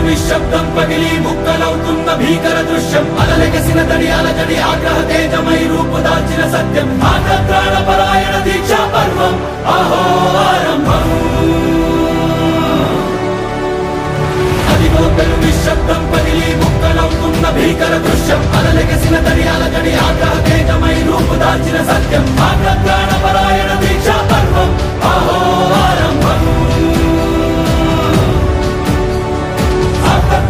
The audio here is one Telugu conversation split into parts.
నిశ్శబ్దం పగిలి ముక్కలవుతున్న భీకర దృశ్యం అలలెగసిన దడి అలజడి ఆగ్రహ తేజమై రూపుదాల్చిన సత్యం ఆగ్రహ పరాయణ దీక్షా పర్వం అహో ఆరంభం అదిగో పెను నిశ్శబ్దం పగిలి ముక్కలవుతున్న భీకర దృశ్యం అలలెగసిన దడి అలజడి ఆగ్రహ తేజమై రూపుదాల్చిన సత్యం ఆగ్రహ పరాయణ దీక్షా పర్వం అహో ఆరంభం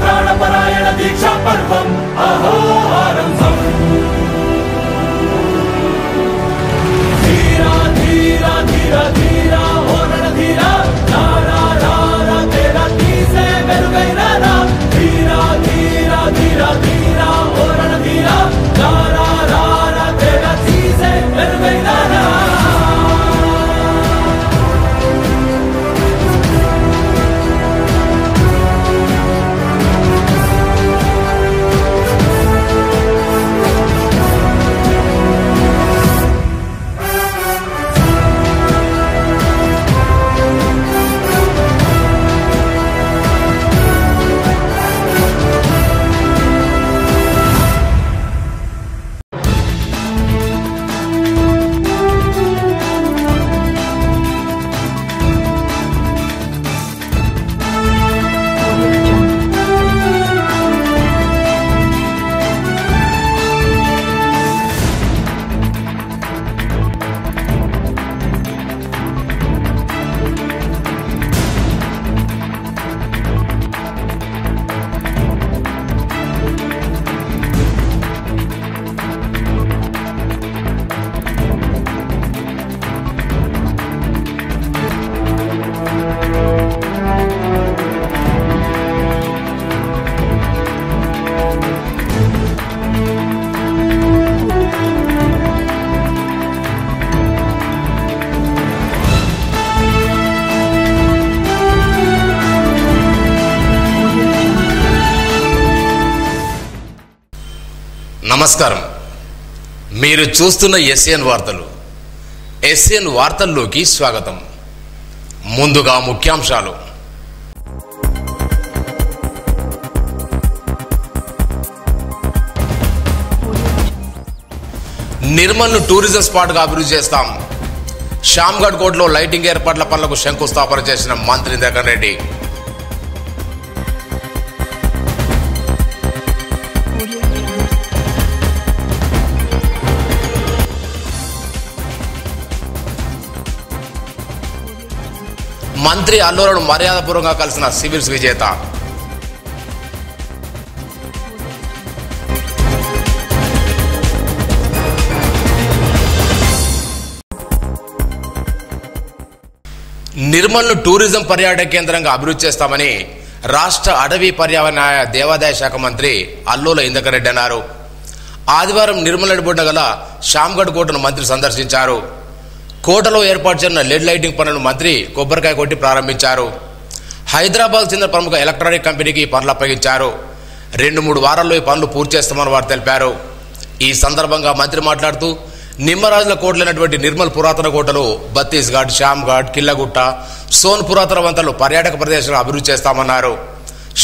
ప్రాణపరాయణ దీక్షా పర్వం అహో ఆరంభం ధీరా ధీరా ధీరా ధీరా ఓరణ ధీరా రారా రారా తేరా తీసే మెరుగైన రా ధీరా ధీరా ధీరా ధీరా ఓరణ ధీరా రారా రారా తేరా తీసే మెరుగైన రా నమస్కారం. మీరు చూస్తున్న ఎస్ఎన్ వార్తలు. ఎస్ఎన్ వార్తల్లోకి స్వాగతం. ముందుగా ముఖ్యాంశాలు. నిర్మల్ను టూరిజం స్పాట్గా అభివృద్ధి చేస్తాం. శ్యామ్గఢ్ కోటలో లైటింగ్ ఏర్పాట్ల పనులకు శంకుస్థాపన చేసిన మంత్రి ఇంద్రకరణ్ రెడ్డి. మంత్రి అల్లులను మర్యాదపూర్వకంగా కలిసిన సివిల్స్ విజేత. నిర్మల్ను టూరిజం పర్యాటక కేంద్రంగా అభివృద్ధి చేస్తామని రాష్ట్ర అటవీ పర్యావరణ దేవాదాయ శాఖ మంత్రి అల్లుల ఇంద్రకరణ్ రెడ్డి అన్నారు. ఆదివారం నిర్మల్ నడిబొడ్డున గల శ్యామ్గఢ్ కోటను మంత్రి సందర్శించారు. కోటలో ఏర్పాటు చేసిన లెడ్ లైటింగ్ పనులను మంత్రి కొబ్బరికాయ కొట్టి ప్రారంభించారు. హైదరాబాద్ చెందిన ప్రముఖ ఎలక్ట్రానిక్ కంపెనీకి పనులు అప్పగించారు. 2-3 వారాల్లో ఈ పనులు పూర్తి చేస్తామని వారు తెలిపారు. ఈ సందర్భంగా మంత్రి మాట్లాడుతూ నిమ్మరాజుల కోటలైనటువంటి నిర్మల్ పురాతన కోటలు బత్తీస్గఢ్, శ్యామ్గఢ్, కిల్లగుట్ట, సోన్ పురాతన వంతలు పర్యాటక ప్రదేశాలను అభివృద్ధి చేస్తామన్నారు.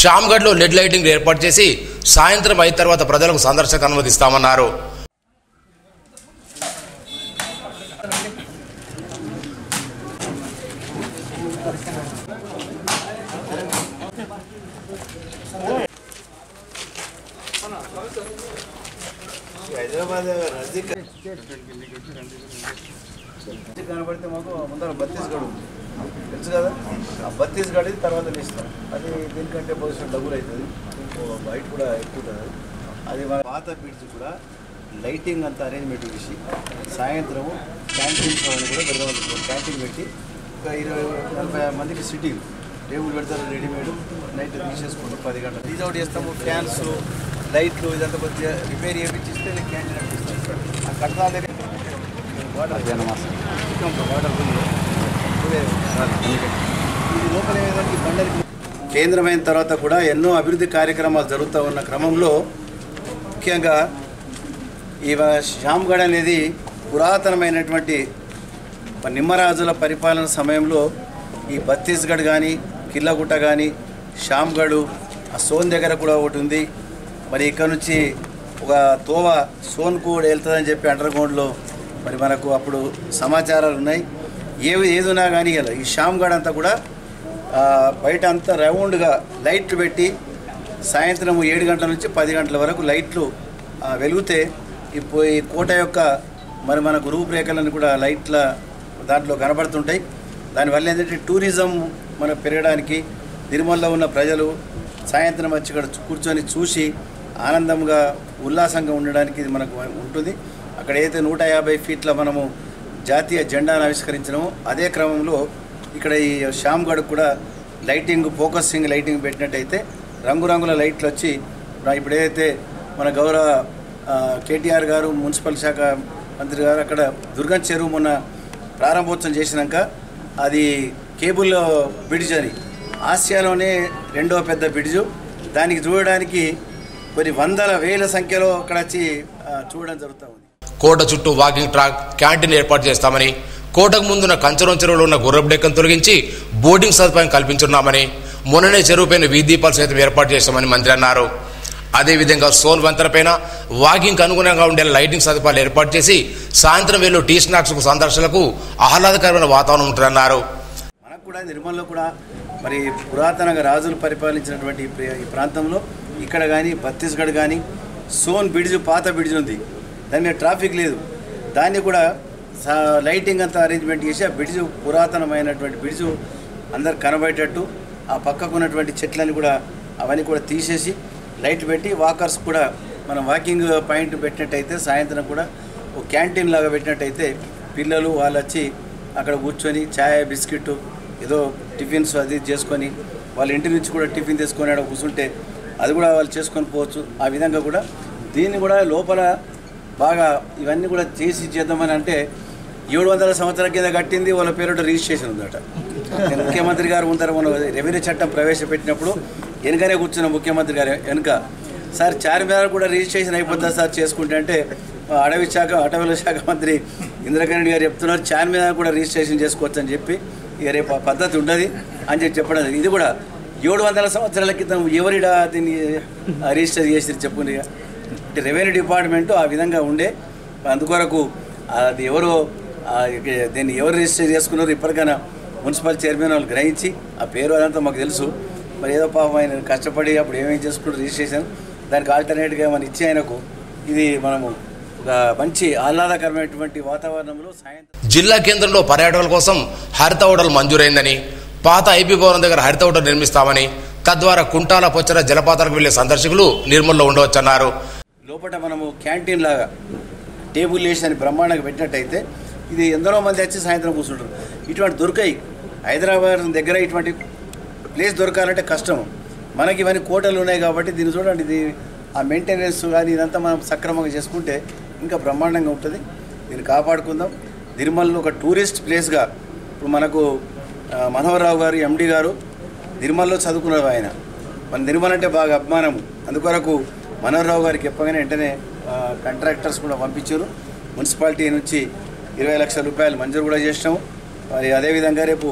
శ్యామ్గఢ్లో లెడ్ లైటింగ్ ఏర్పాటు చేసి సాయంత్రం 5 తర్వాత ప్రజలకు సందర్శనకు అనుమతిస్తామన్నారు. హైదరాబాద్ కనబడితే మాకు ముందర బత్తీస్గఢ్ ఉంది తెలుసు కదా, ఆ బత్తీస్గఢ్ తర్వాత ఇస్తాం. అది దీనికంటే పొజిషన్ డబుల్ అవుతుంది, బయట కూడా ఎక్కువ. అది మన పాత బ్రిడ్జ్ కూడా లైటింగ్ అంతా అరేంజ్మెంట్ చేసి సాయంత్రం క్యాంటీన్స్ అని కూడా పెడదాం. క్యాంటీన్ పెట్టి ఒక 20-40 మందికి సిట్టింగ్ టేబుల్ పెడతారు రెడీమేడ్. నైట్ తీసేసుకుంటాం 10 గంటలు రీజౌట్ చేస్తాము. ఫ్యాన్స్, లైట్లు ఇదంతా కొద్దిగా రిపేర్ చేయించిస్తే క్యాంటీన్ అనిపిస్తుంది. ఆ కట్టాలి వాటర్ ఇది లోపల ఏదైనా బండలకి కేంద్రమైన తర్వాత కూడా ఎన్నో అభివృద్ధి కార్యక్రమాలు జరుగుతూ ఉన్న క్రమంలో ముఖ్యంగా ఈ శ్యామ్గఢ్ అనేది పురాతనమైనటువంటి నిమ్మరాజుల పరిపాలన సమయంలో ఈ బత్తీస్గఢ్ కానీ, కిల్లగుట్ట కానీ, శ్యామ్గఢ్, ఆ సోన్ దగ్గర కూడా ఒకటి ఉంది. మరి ఇక్కడ నుంచి ఒక తోవ సోన్కు కూడా వెళ్తుందని చెప్పి అండర్గ్రౌండ్లో మరి మనకు అప్పుడు సమాచారాలు ఉన్నాయి. ఏదున్నా కానీ ఇలా ఈ శ్యామ్గఢ్ అంతా కూడా బయట అంతా రౌండ్గా లైట్లు పెట్టి సాయంత్రం 7 గంటల నుంచి 10 గంటల వరకు లైట్లు వెలిగితే ఇప్పుడు ఈ కోట యొక్క మరి మనకు రూపురేఖలను కూడా లైట్ల దాంట్లో కనబడుతుంటాయి. దానివల్ల ఏంటంటే టూరిజం మన పెరగడానికి, తిరుమలలో ఉన్న ప్రజలు సాయంత్రం వచ్చి ఇక్కడ కూర్చొని చూసి ఆనందంగా ఉల్లాసంగా ఉండడానికి ఇది మనకు ఉంటుంది. అక్కడ అయితే 150 ఫీట్ల మనము జాతీయ జెండాను ఆవిష్కరించినామో అదే క్రమంలో ఇక్కడ ఈ శ్యామ్గఢ్ కూడా లైటింగ్, ఫోకసింగ్ లైటింగ్ పెట్టినట్టయితే రంగురంగుల లైట్లు వచ్చి ఇప్పుడు ఏదైతే మన గౌరవ కేటీఆర్ గారు మున్సిపల్ శాఖ మంత్రి గారు అక్కడ దుర్గం చెరువు మొన్న ప్రారంభోత్సవం చేసినాక అది కేబుల్ బ్రిడ్జ్ అని ఆసియాలోనే 2వ పెద్ద బ్రిడ్జు. దానికి చూడడానికి కొన్ని వందల వేల సంఖ్యలో అక్కడ వచ్చి చూడడం జరుగుతూ ఉంది. కోట చుట్టూ వాకింగ్ ట్రాక్, క్యాంటీన్ ఏర్పాటు చేస్తామని, కోటకు ముందున్న కంచరం చెరువులో ఉన్న గుర్రపు డెక్కను తొలగించి బోటింగ్ సదుపాయం కల్పించున్నామని, మొన్ననే చెరువుపైన వీధి దీపాలు సైతం ఏర్పాటు చేస్తామని మంత్రి అన్నారు. అదేవిధంగా సోన్ వంతెనపైన వాకింగ్కి అనుగుణంగా ఉండే లైటింగ్ సదుపాయాలు ఏర్పాటు చేసి సాయంత్రం వేళ టీ స్నాక్స్కు సందర్శనలకు ఆహ్లాదకరమైన వాతావరణం ఉంటుందన్నారు. మనకు కూడా నిర్మల్లో కూడా మరి పురాతనంగా రాజులు పరిపాలించినటువంటి ఈ ప్రాంతంలో ఇక్కడ కానీ ఛత్తీస్గఢ్ కానీ సోన్ బ్రిడ్జ్, పాత బ్రిడ్జ్ ఉంది. దాని మీద ట్రాఫిక్ లేదు. దాన్ని కూడా లైటింగ్ అంతా అరేంజ్మెంట్ చేసి ఆ బ్రిడ్జ్ పురాతనమైనటువంటి బ్రిడ్జ్ అందరు కనబడేటట్టు ఆ పక్కకు ఉన్నటువంటి చెట్లని కూడా అవన్నీ కూడా తీసేసి లైట్లు పెట్టి వాకర్స్ కూడా మనం వాకింగ్ పాయింట్ పెట్టినట్టయితే సాయంత్రం కూడా ఒక క్యాంటీన్ లాగా పెట్టినట్టయితే పిల్లలు వాళ్ళు వచ్చి అక్కడ కూర్చొని ఛాయ్, బిస్కెట్, ఏదో టిఫిన్స్ అది చేసుకొని వాళ్ళ ఇంటి నుంచి కూడా టిఫిన్ తీసుకొని అక్కడ కూర్చుంటే అది కూడా వాళ్ళు చేసుకొని పోవచ్చు. ఆ విధంగా కూడా దీన్ని కూడా లోపల బాగా ఇవన్నీ కూడా చేద్దామని అంటే 700 సంవత్సరాల కింద కట్టింది వాళ్ళ పేరుట రిజిస్ట్రేషన్ ఉందట. ముఖ్యమంత్రి గారు ఉంటారు, మనం రెవెన్యూ చట్టం ప్రవేశపెట్టినప్పుడు వెనుకనే కూర్చున్న ముఖ్యమంత్రి గారు వెనుక, సార్ చార్మినార్ కూడా రిజిస్ట్రేషన్ అయిపోతుంది సార్ చేసుకుంటే అంటే అటవీల శాఖ మంత్రి ఇంద్రకరణ్ గారు చెప్తున్నారు చార్మినార్ కూడా రిజిస్ట్రేషన్ చేసుకోవచ్చు అని చెప్పి, ఇక రేపు ఆ పద్ధతి ఉండదు అని చెప్పడం. ఇది కూడా 700 సంవత్సరాల క్రితం ఎవరిడా దీన్ని రిజిస్టర్ చేసి చెప్పుకుని రెవెన్యూ డిపార్ట్మెంటు ఆ విధంగా ఉండే. అందుకొరకు అది ఎవరో దీన్ని ఎవరు రిజిస్టర్ చేసుకున్నారు ఇప్పటికైనా మున్సిపల్ చైర్మన్ వాళ్ళు గ్రహించి ఆ పేరు అదంతా మాకు తెలుసు. మరి ఏదో పాపం ఆయన కష్టపడి అప్పుడు ఏమేమి చేసుకుంటారు రిజిస్ట్రేషన్, దానికి ఆల్టర్నేట్గా ఏమైనా ఇచ్చి ఆయనకు ఇది మనము ఒక మంచి ఆహ్లాదకరమైనటువంటి వాతావరణంలో సాయంత్రం. జిల్లా కేంద్రంలో పర్యాటకుల కోసం హరిత హోటల్ మంజూరైందని, పాత ఐపీ భవనం దగ్గర హరిత హోటల్ నిర్మిస్తామని, తద్వారా కుంటాల పొచ్చర జలపాతాలకు వెళ్లే సందర్శకులు నిర్మల్లో ఉండవచ్చన్నారు. లోపల మనము క్యాంటీన్ లాగా టేబుల్ వేసి అని బ్రహ్మాండంగా పెట్టినట్టయితే ఇది ఎందరో మంది వచ్చి సాయంత్రం కూర్చుంటారు. ఇటువంటి దొరికాయి హైదరాబాద్ దగ్గర ఇటువంటి ప్లేస్ దొరకాలంటే కష్టం. మనకి ఇవన్నీ కోటలు ఉన్నాయి కాబట్టి దీన్ని చూడండి, ఇది ఆ మెయింటెనెన్స్ కానీ ఇదంతా మనం సక్రమంగా చేసుకుంటే ఇంకా బ్రహ్మాండంగా ఉంటుంది. దీన్ని కాపాడుకుందాం. నిర్మల్లో ఒక టూరిస్ట్ ప్లేస్గా ఇప్పుడు మనకు మనోహర్ రావు గారు ఎండి గారు నిర్మల్లో చదువుకున్నారు. ఆయన మన నిర్మల్ అంటే బాగా అభిమానము. అందుకొరకు మనోహర్ రావు గారికి చెప్పగానే వెంటనే కాంట్రాక్టర్స్ కూడా పంపించారు. మున్సిపాలిటీ నుంచి 20 లక్షల రూపాయలు మంజూరు కూడా చేసినాము. మరి అదేవిధంగా రేపు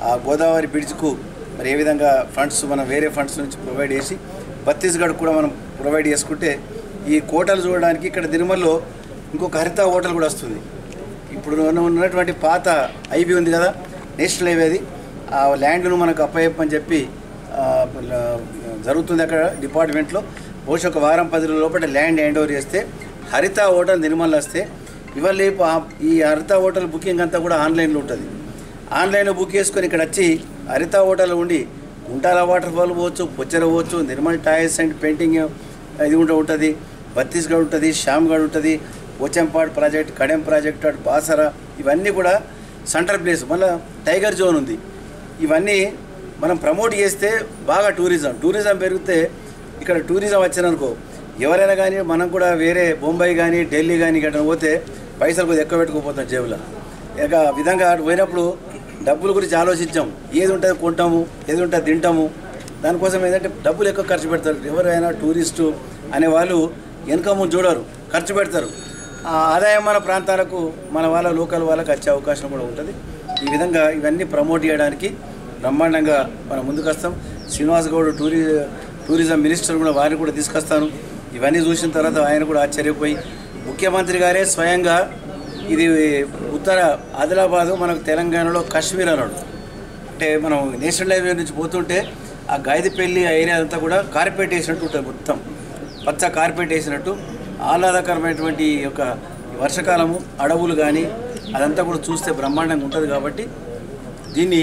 ఆ గోదావరి బ్రిడ్జ్కు మరి ఏ విధంగా ఫండ్స్ మనం వేరే ఫండ్స్ నుంచి ప్రొవైడ్ చేసి ఛత్తీస్గఢ్ కూడా మనం ప్రొవైడ్ చేసుకుంటే ఈ కోటలు చూడడానికి ఇక్కడ నిర్మల్లో ఇంకొక హరిత హోటల్ కూడా వస్తుంది. ఇప్పుడు ఉన్నటువంటి పాత ఐబీ ఉంది కదా, నేషనల్ హైవే, అది ఆ ల్యాండ్ను మనకు అప్పయ్యప్పని చెప్పి జరుగుతుంది అక్కడ డిపార్ట్మెంట్లో. బహుశా ఒక వారం 10 రోజుల లోపల ల్యాండ్ హ్యాండ్ ఓవర్ చేస్తే హరిత హోటల్ నిర్మల్ వస్తే ఇవాళ ఈ హరిత హోటల్ బుకింగ్ అంతా కూడా ఆన్లైన్లో ఉంటుంది. ఆన్లైన్లో బుక్ చేసుకొని ఇక్కడ వచ్చి హరిత హోటల్ ఉండి గుంటాల వాటర్ ఫాల్ పోవచ్చు, పొచ్చర పోవచ్చు, నిర్మల్ టైల్స్ అండ్ పెయింటింగ్ ఇది ఉంటుంది, ఛత్తీస్గఢ్ ఉంటుంది, శ్యామ్గఢ్ ఉంటుంది, పోచంపాడ్ ప్రాజెక్ట్, కడెం ప్రాజెక్ట్, అటు బాసరా, ఇవన్నీ కూడా సెంటర్ ప్లేస్. మళ్ళీ టైగర్ జోన్ ఉంది. ఇవన్నీ మనం ప్రమోట్ చేస్తే బాగా టూరిజం పెరిగితే ఇక్కడ టూరిజం వచ్చిననుకో ఎవరైనా కానీ మనం కూడా వేరే బొంబాయి కానీ ఢిల్లీ కానీ ఇక్కడ పోతే పైసలు కొద్దిగా ఎక్కువ పెట్టుకోపోతాం జేబులో. ఇక విధంగా పోయినప్పుడు డబ్బుల గురించి ఆలోచించాం. ఏది ఉంటుంది కొంటాము, ఏది ఉంటుంది తింటాము. దానికోసం ఏంటంటే డబ్బులు ఎక్కువ ఖర్చు పెడతారు. ఎవరైనా టూరిస్టు అనేవాళ్ళు వెనక ముందు చూడరు, ఖర్చు పెడతారు. ఆదాయం మన ప్రాంతాలకు మన వాళ్ళ లోకల్ వాళ్ళకి వచ్చే అవకాశం కూడా ఉంటుంది. ఈ విధంగా ఇవన్నీ ప్రమోట్ చేయడానికి బ్రహ్మాండంగా మనం ముందుకు వస్తాం. శ్రీనివాస్ గౌడ్ టూరిజం మినిస్టర్ కూడా వారిని కూడా తీసుకొస్తాను. ఇవన్నీ చూసిన తర్వాత ఆయన కూడా ఆశ్చర్యపోయి ముఖ్యమంత్రి గారే స్వయంగా ఇది ఉత్తర ఆదిలాబాదు మనకు తెలంగాణలో కాశ్మీర్ అన్నాడు. అంటే మనం నేషనల్ హైవే నుంచి పోతుంటే ఆ గాయదిపల్లి ఆ ఏరియా అంతా కూడా కార్పెట్ వేసినట్టు ఉంటుంది, మొత్తం పచ్చ కార్పెట్ వేసినట్టు ఆహ్లాదకరమైనటువంటి యొక్క వర్షకాలము అడవులు కానీ అదంతా కూడా చూస్తే బ్రహ్మాండంగా ఉంటుంది. కాబట్టి దీన్ని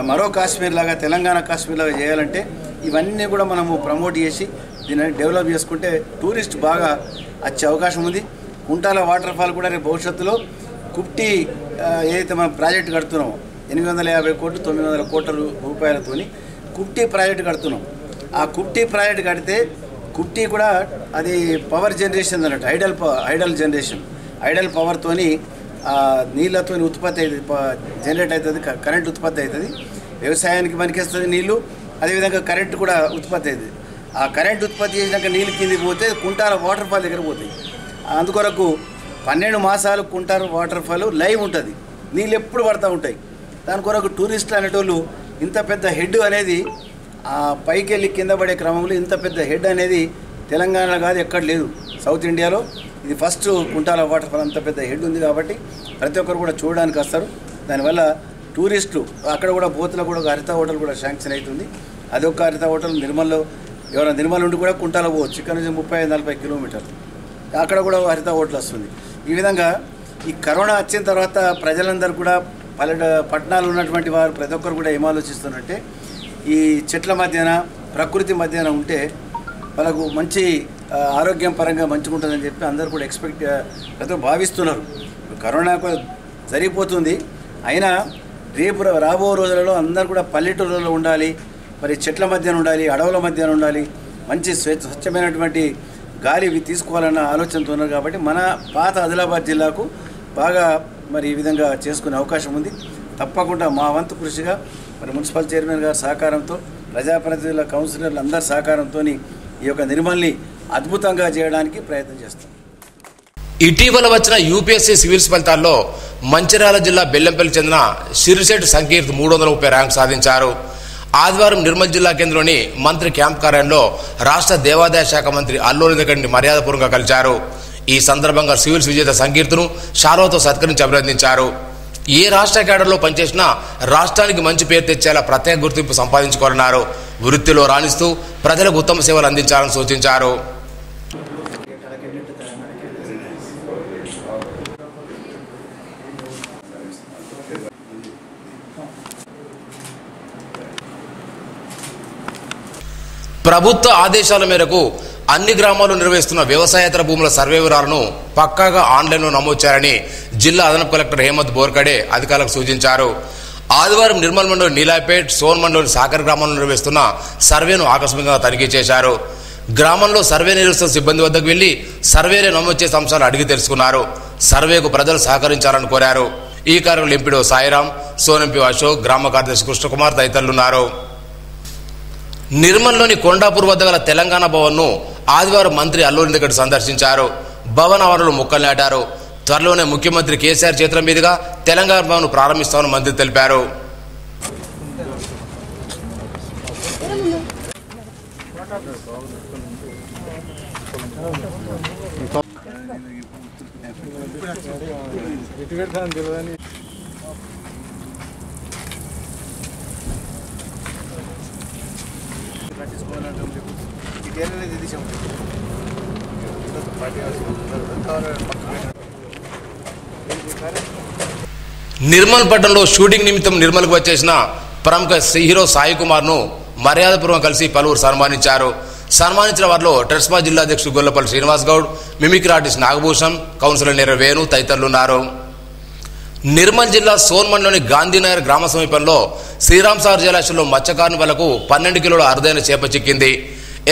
మరో కాశ్మీర్ లాగా తెలంగాణ కాశ్మీర్ లాగా చేయాలంటే ఇవన్నీ కూడా మనము ప్రమోట్ చేసి దీన్ని డెవలప్ చేసుకుంటే టూరిస్ట్ బాగా వచ్చే అవకాశం ఉంది. కుంటాల వాటర్ ఫాల్ కూడా రేపు భవిష్యత్తులో కుప్టి ఏదైతే మనం ప్రాజెక్టు కడుతున్నామో 850 కోట్లు 900 కోట్ల రూపాయలతోని కుప్టి ప్రాజెక్టు కడుతున్నాం. ఆ కుప్టి ప్రాజెక్టు కడితే కుప్టి కూడా అది పవర్ జనరేషన్ అన్నట్టు ఐడల్ పవర్తోని నీళ్ళతో ఉత్పత్తి అవుతుంది, జనరేట్ అవుతుంది, కరెంట్ ఉత్పత్తి అవుతుంది, వ్యవసాయానికి పనికిస్తుంది నీళ్ళు, అదేవిధంగా కరెంట్ కూడా ఉత్పత్తి అవుతుంది. ఆ కరెంట్ ఉత్పత్తి చేసినాక నీళ్ళు కిందికి పోతే కుంటాల వాటర్ ఫాల్ దగ్గర పోతాయి. అందుకొరకు 12 మాసాలు కుంటారు వాటర్ ఫాల్ లైవ్ ఉంటుంది, నీళ్ళు ఎప్పుడు పడుతూ ఉంటాయి. దాని కొరకు టూరిస్టులు అనేటోళ్ళు ఇంత పెద్ద హెడ్ అనేది ఆ పైకి వెళ్ళి కింద పడే క్రమంలో ఇంత పెద్ద హెడ్ అనేది తెలంగాణలో కాదు ఎక్కడ లేదు, సౌత్ ఇండియాలో ఇది ఫస్ట్ కుంటాల వాటర్ ఫాల్. అంత పెద్ద హెడ్ ఉంది కాబట్టి ప్రతి ఒక్కరు కూడా చూడడానికి వస్తారు. దానివల్ల టూరిస్టులు అక్కడ కూడా బోతులో కూడా హరిత హోటల్ కూడా శాంక్షన్ అవుతుంది. అదొక హరిత హోటల్ నిర్మల్లో, ఎవరైనా నిర్మల్ నుండి కూడా కుంటాల పోవచ్చు, ఇక్కడ నుంచి 30-40 కిలోమీటర్లు, అక్కడ కూడా హరిత హోటల్ వస్తుంది. ఈ విధంగా ఈ కరోనా వచ్చిన తర్వాత ప్రజలందరూ కూడా పట్టణాలు ఉన్నటువంటి వారు ప్రతి ఒక్కరు కూడా ఏం ఆలోచిస్తున్నారంటే ఈ చెట్ల మధ్యన ప్రకృతి మధ్యన ఉంటే వాళ్ళకు మంచి ఆరోగ్యం పరంగా మంచిగా ఉంటుందని చెప్పి అందరూ కూడా ప్రతి భావిస్తున్నారు. కరోనా జరిగిపోతుంది, అయినా రేపు రాబో రోజులలో అందరూ కూడా పల్లెటూరులలో ఉండాలి, మరి చెట్ల మధ్యన ఉండాలి, అడవుల మధ్యన ఉండాలి, మంచి స్వచ్ఛమైనటువంటి గాలి తీసుకోవాలన్న ఆలోచనతో ఉన్నారు. కాబట్టి మన పాత ఆదిలాబాద్ జిల్లాకు బాగా మరి ఈ విధంగా చేసుకునే అవకాశం ఉంది. తప్పకుండా మా వంతు కృషిగా మరి మున్సిపల్ చైర్మన్ గారి సహకారంతో, ప్రజాప్రతినిధుల కౌన్సిలర్లు అందరి సహకారంతో ఈ యొక్క నిర్మల్ని అద్భుతంగా చేయడానికి ప్రయత్నం చేస్తాం. ఇటీవల వచ్చిన యూపీఎస్సీ సివిల్స్ ఫలితాల్లో మంచిర్యాల జిల్లా బెల్లంపల్లికి చెందిన సిరిశెట్టి సంకీర్త్ 330 ర్యాంకు సాధించారు. ఆదివారం నిర్మల్ జిల్లా కేంద్రంలోని మంత్రి క్యాంప్ కార్యాలయంలో రాష్ట్ర దేవాదాయ శాఖ మంత్రి అల్లు ఇంద్రకరణ్ని మర్యాదపూర్వకంగా కలిశారు. ఈ సందర్భంగా సివిల్స్ విజేత సంకీర్తను షాల్వాతో సత్కరించి అభినందించారు. ఏ రాష్ట్ర కేడర్లో పనిచేసినా రాష్ట్రానికి మంచి పేరు తెచ్చేలా ప్రత్యేక గుర్తింపు సంపాదించుకోవాలన్నారు. వృత్తిలో రాణిస్తూ ప్రజలకు ఉత్తమ సేవలు అందించాలని సూచించారు. ప్రభుత్వ ఆదేశాల మేరకు అన్ని గ్రామాల్లో నిర్వహిస్తున్న వ్యవసాయేతర భూముల సర్వే వివరాలను పక్కాగా ఆన్లైన్లో నమోదు చేయాలని జిల్లా అదనపు కలెక్టర్ హేమంత్ బోర్కడే అధికారులకు సూచించారు. ఆదివారం నిర్మల్ మండలం నీలాపేట్, సోన్ మండలం సాకర్ గ్రామంలో నిర్వహిస్తున్న సర్వేను ఆకస్మికంగా తనిఖీ చేశారు. గ్రామంలో సర్వే నిర్వహిస్తున్న సిబ్బంది వద్దకు వెళ్లి సర్వేలో నమోదు చేసే అంశాలు అడిగి తెలుసుకున్నారు. సర్వేకు ప్రజలు సహకరించాలని కోరారు. ఈ కార్యక్రమంలో ఎంపీడో సాయిరాం, సోన్ ఎంపీ అశోక్, గ్రామ కార్యదర్శి కృష్ణకుమార్ తదితరులున్నారు. నిర్మల్లోని కొండాపూర్ వద్ద గల తెలంగాణ భవన్ను ఆదివారం మంత్రి అల్లు ఇంద్రకరణ్ సందర్శించారు. భవన్ ఆవరణలో మొక్కలు నాటారు. త్వరలోనే ముఖ్యమంత్రి కేసీఆర్ చేతుల మీదుగా తెలంగాణ భవన్ ప్రారంభిస్తామని మంత్రి తెలిపారు. నిర్మల్ పట్టణంలో షూటింగ్ నిమిత్తం నిర్మల్కు వచ్చేసిన ప్రముఖ హీరో సాయి కుమార్ ను మర్యాదపూర్వకంగా కలిసి పలువురు సన్మానించారు. సన్మానించిన వారిలో ట్రెస్మా జిల్లా అధ్యక్షుడు Gollapalli Srinivas Goud, mimicry artist Nagabhushan, councillor Nera Venu తదితరులున్నారు. Nirmal జిల్లా సోన్ మండలంలోని గాంధీనగర్ గ్రామ సమీపంలో శ్రీరామ్ సాగర్ జలాశయంలో మత్స్యకారులకు 12 కిలోల అరుదైన చేప చిక్కింది.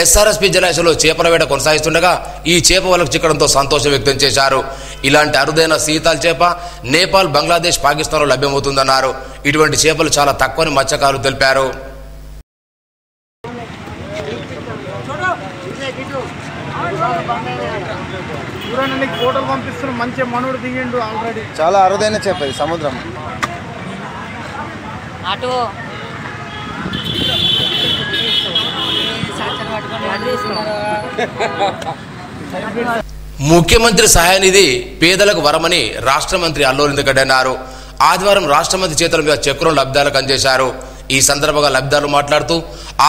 ఎస్ఆర్ఎస్పీ జలాశయంలో చేపల వేట కొనసాగిస్తుండగా ఈ చేప వలకు చిక్కడంతో సంతోషం వ్యక్తం చేశారు. ఇలాంటి అరుదైన సీతాల్ చేప నేపాల్, బంగ్లాదేశ్, పాకిస్తాన్లో లభ్యమవుతుందన్నారు. ఇటువంటి చేపలు చాలా తక్కువని మత్స్యకారులు తెలిపారు. చాలా అరుదైన చేప ఇది సముద్రం. ఆటో ముఖ్యమంత్రి సహాయ నిధి పేదలకు వరమని రాష్ట్ర మంత్రి అల్లు ఇంద్రగడ్డి అన్నారు. ఆదివారం రాష్ట్ర మంత్రి చేతుల మీద చెక్కులను లబ్ధిదారులకు అందజేశారు. ఈ సందర్భంగా లబ్ధిదారులు మాట్లాడుతూ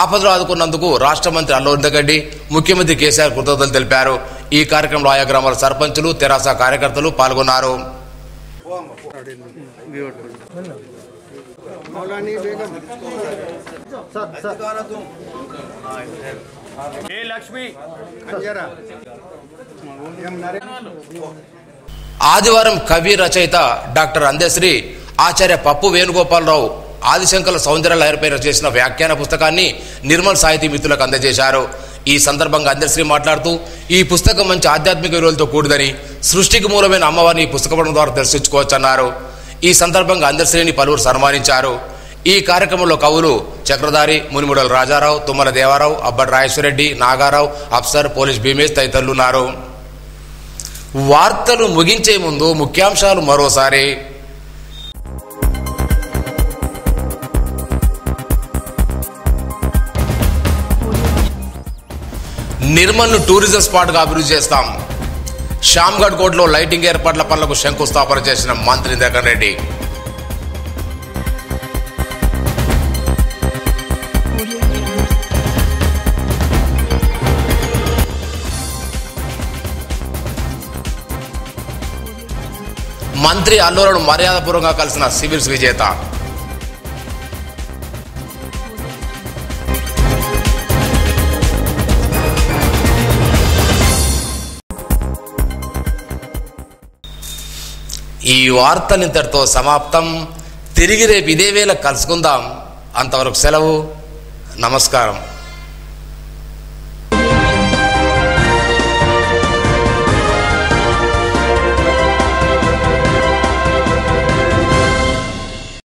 ఆపదలు ఆదుకున్నందుకు రాష్ట్ర మంత్రి అల్లు ఇంద్రగడ్డి ముఖ్యమంత్రి కేసీఆర్ కృతజ్ఞతలు తెలిపారు. ఈ కార్యక్రమంలో ఆయా గ్రామాల సర్పంచులు తెరాస కార్యకర్తలు పాల్గొన్నారు. ఆదివారం కవి రచయిత డాక్టర్ అందశ్రీ ఆచార్య పప్పు వేణుగోపాలరావు ఆదిశంకర సౌందర్య లహరిపై చేసిన వ్యాఖ్యాన పుస్తకాన్ని నిర్మల్ సాహితీ మిత్రులకు అందజేశారు. ఈ సందర్భంగా అందశ్రీ మాట్లాడుతూ ఈ పుస్తకం మంచి ఆధ్యాత్మిక విలువలతో కూడిదని, సృష్టికి మూలమైన అమ్మవారిని ఈ పుస్తకం ద్వారా దర్శించుకోవచ్చన్నారు. ఈ సందర్భంగా అందశ్రీని పలువురు సన్మానించారు. ఈ కార్యక్రమంలో కవులు చక్రధారి, మునిముడల రాజారావు, తుమ్మల దేవారావు, అబ్బటి రాజేశ్వరరెడ్డి, నాగారావు, అఫ్సర్, పోలీస్ భీమేష్ తదితరులు ఉన్నారు. వార్తలు ముగించే ముందు ముఖ్యాంశాలు మరోసారి. నిర్మల్ను టూరిజం స్పాట్గా అభివృద్ధి చేస్తాం. శ్యామ్గఢ్ కోటలో లైటింగ్ ఏర్పాట్ల పనులకు శంకుస్థాపన చేసిన మంత్రి ఇంద్రకరణ్ రెడ్డి. మంత్రి అల్లులను మర్యాదపూర్వకంగా కలిసిన సివిల్స్ విజేత. ఈ వార్తలు ఇంతటితో సమాప్తం. తిరిగి రేపు ఇదే వేళ కలుసుకుందాం. అంతవరకు సెలవు. నమస్కారం.